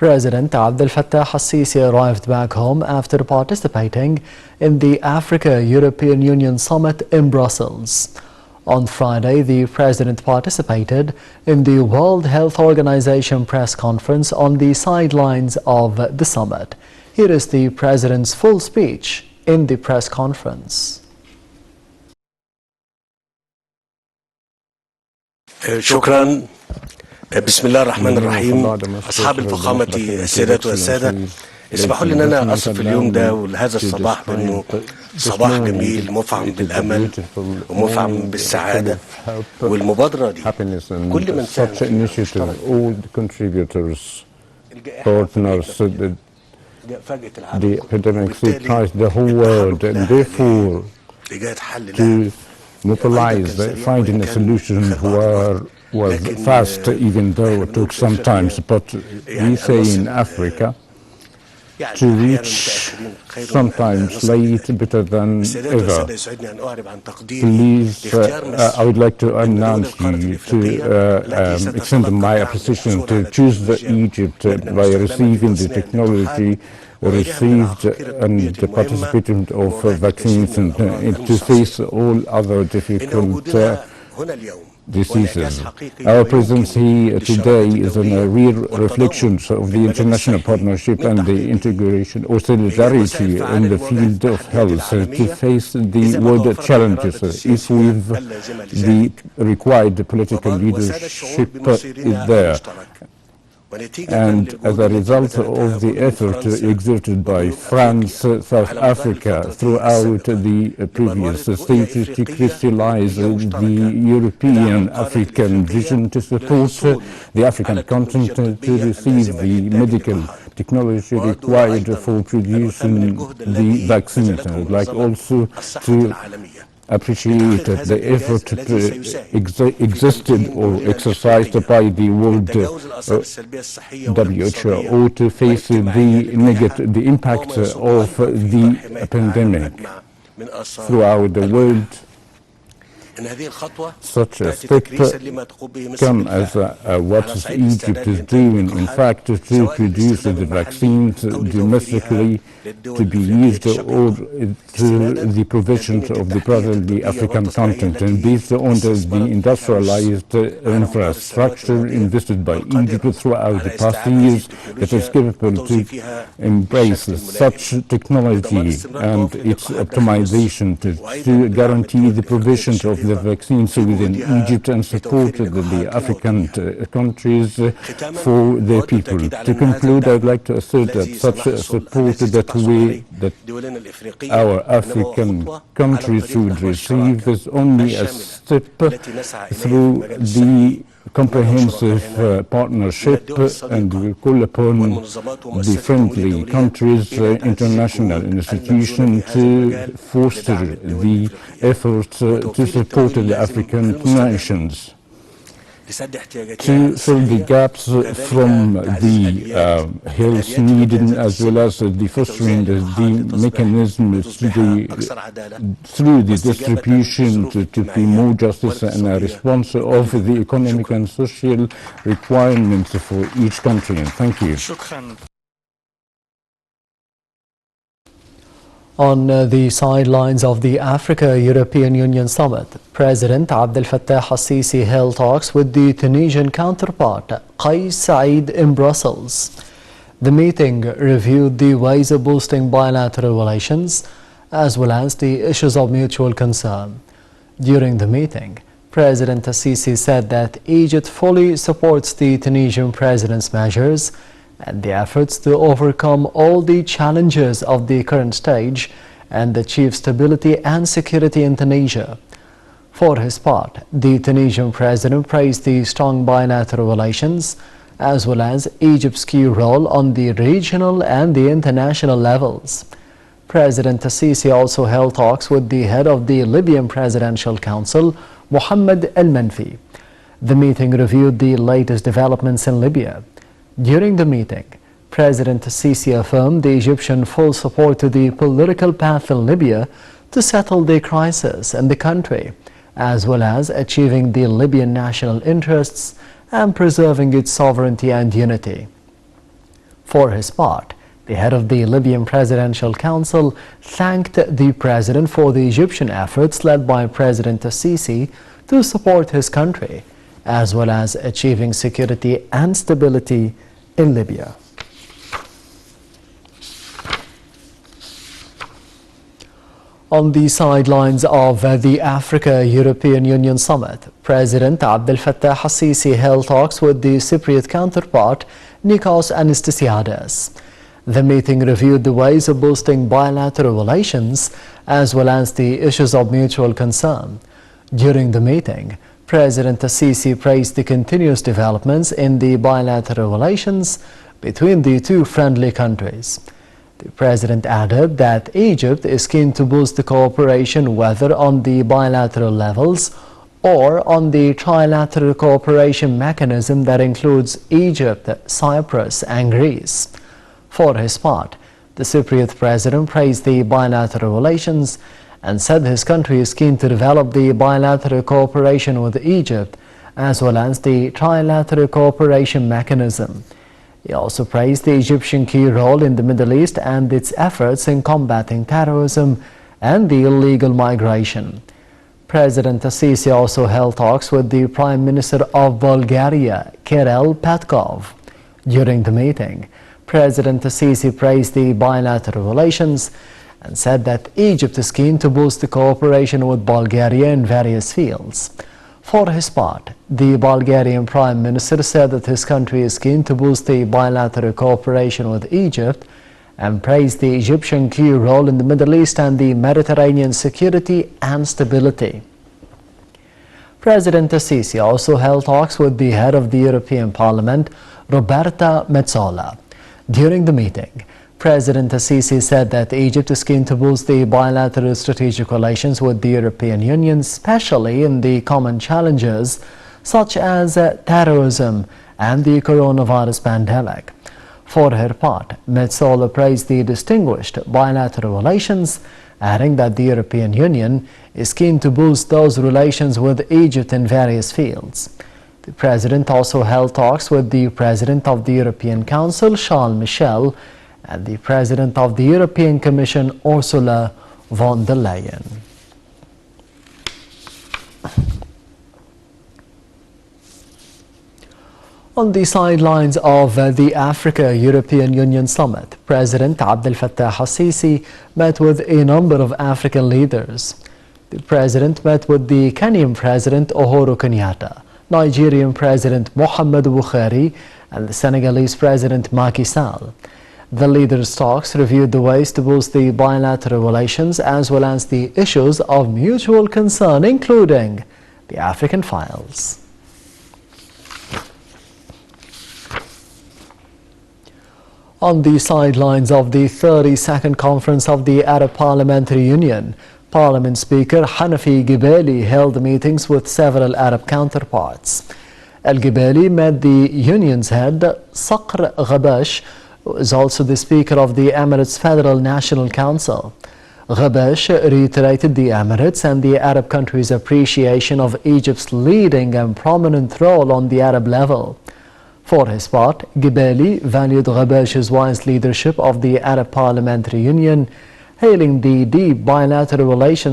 President Abdel Fattah al-Sisi arrived back home after participating in the Africa-European Union Summit in Brussels. On Friday, the President participated in the World Health Organization press conference on the sidelines of the summit. Here is the President's full speech in the press conference. شكرا. بسم الله الرحمن الرحيم. أصحاب الفخامة السيدات والسادة، اسمحوا لي أن أنا أصف اليوم ده وهذا الصباح بأنه صباح جميل مفعم بالأمل ومفعم بالسعادة. والمبادرة دي كل من such initiative, all the contributors, partners, the epidemic surprised the whole world, and therefore to mobilize finding a solution was fast, even though it took some time. But we say in Africa, to reach sometimes late, better than ever. Please, I would like to announce you to extend my appreciation to choose Egypt by receiving the technology received and the participation of vaccines and to face all other difficult diseases. Our presence here today is a real reflection of the international partnership and the integration or solidarity in the field of health to face the world challenges. If we've the required political leadership is there. And as a result of the effort exerted by France, South Africa throughout the previous stages to crystallize the European-African vision to support the African continent to receive the medical technology required for producing the vaccines. I would like also to appreciate the effort existed or exercised by the World WHO to face the impact of the pandemic throughout the world. Such a step come as what Egypt is doing, in fact, to produce the vaccines domestically to be used or to the provisions of the presently African continent, and based on the industrialized infrastructure invested by Egypt throughout the past years that is capable to embrace such technology and its optimization to guarantee the provisions of the vaccines within Egypt and support the African countries for their people. To conclude, I would like to assert that such support that our African countries should receive is only a step through the comprehensive partnership, and we call upon the friendly countries, international institutions to foster the efforts to support the African nations to fill the gaps from the health needed, as well as the fostering the mechanisms through the distribution to be more justice and a response of the economic and social requirements for each country. And thank you. On the sidelines of the Africa-European Union Summit, President Abdel Fattah al-Sisi held talks with the Tunisian counterpart, Qais Said, in Brussels. The meeting reviewed the ways of boosting bilateral relations, as well as the issues of mutual concern. During the meeting, President al-Sisi said that Egypt fully supports the Tunisian president's measures and the efforts to overcome all the challenges of the current stage and achieve stability and security in Tunisia. For his part, the Tunisian president praised the strong bilateral relations as well as Egypt's key role on the regional and the international levels. President al-Sisi also held talks with the head of the Libyan Presidential Council, Mohammed El-Menfi. The meeting reviewed the latest developments in Libya. During the meeting, President al-Sisi affirmed the Egyptian full support to the political path in Libya to settle the crisis in the country, as well as achieving the Libyan national interests and preserving its sovereignty and unity. For his part, the head of the Libyan Presidential Council thanked the president for the Egyptian efforts led by President Sisi to support his country, as well as achieving security and stability in Libya. On the sidelines of the Africa-European Union Summit, President Abdel Fattah al-Sisi held talks with the Cypriot counterpart Nikos Anastasiades. The meeting reviewed the ways of boosting bilateral relations as well as the issues of mutual concern. During the meeting, President Sisi praised the continuous developments in the bilateral relations between the two friendly countries. The president added that Egypt is keen to boost the cooperation whether on the bilateral levels or on the trilateral cooperation mechanism that includes Egypt, Cyprus and Greece. For his part, the Cypriot president praised the bilateral relations and said his country is keen to develop the bilateral cooperation with Egypt as well as the trilateral cooperation mechanism. He also praised the Egyptian key role in the Middle East and its efforts in combating terrorism and the illegal migration. President Sisi also held talks with the Prime Minister of Bulgaria, Kirill Petkov. During the meeting, President Sisi praised the bilateral relations and said that Egypt is keen to boost the cooperation with Bulgaria in various fields. For his part, the Bulgarian Prime Minister said that his country is keen to boost the bilateral cooperation with Egypt and praised the Egyptian key role in the Middle East and the Mediterranean security and stability. President Sisi also held talks with the head of the European Parliament, Roberta Metsola. During the meeting, President Sisi said that Egypt is keen to boost the bilateral strategic relations with the European Union, especially in the common challenges such as terrorism and the coronavirus pandemic. For her part, Metsola praised the distinguished bilateral relations, adding that the European Union is keen to boost those relations with Egypt in various fields. The President also held talks with the President of the European Council, Charles Michel, and the President of the European Commission, Ursula von der Leyen. On the sidelines of the Africa-European Union Summit, President Abdel Fattah al-Sisi met with a number of African leaders. The President met with the Kenyan President Uhuru Kenyatta, Nigerian President Muhammadu Buhari, and the Senegalese President Macky Sall. The leaders' talks reviewed the ways to boost the bilateral relations as well as the issues of mutual concern, including the African files. On the sidelines of the 32nd Conference of the Arab Parliamentary Union, Parliament Speaker Hanafi Gibeli held meetings with several Arab counterparts. Al-Gibeli met the union's head, Saqr Ghabash, who is also the Speaker of the Emirates Federal National Council. Ghabash reiterated the Emirates and the Arab countries' appreciation of Egypt's leading and prominent role on the Arab level. For his part, Gibeli valued Ghabash's wise leadership of the Arab Parliamentary Union, hailing the deep bilateral relations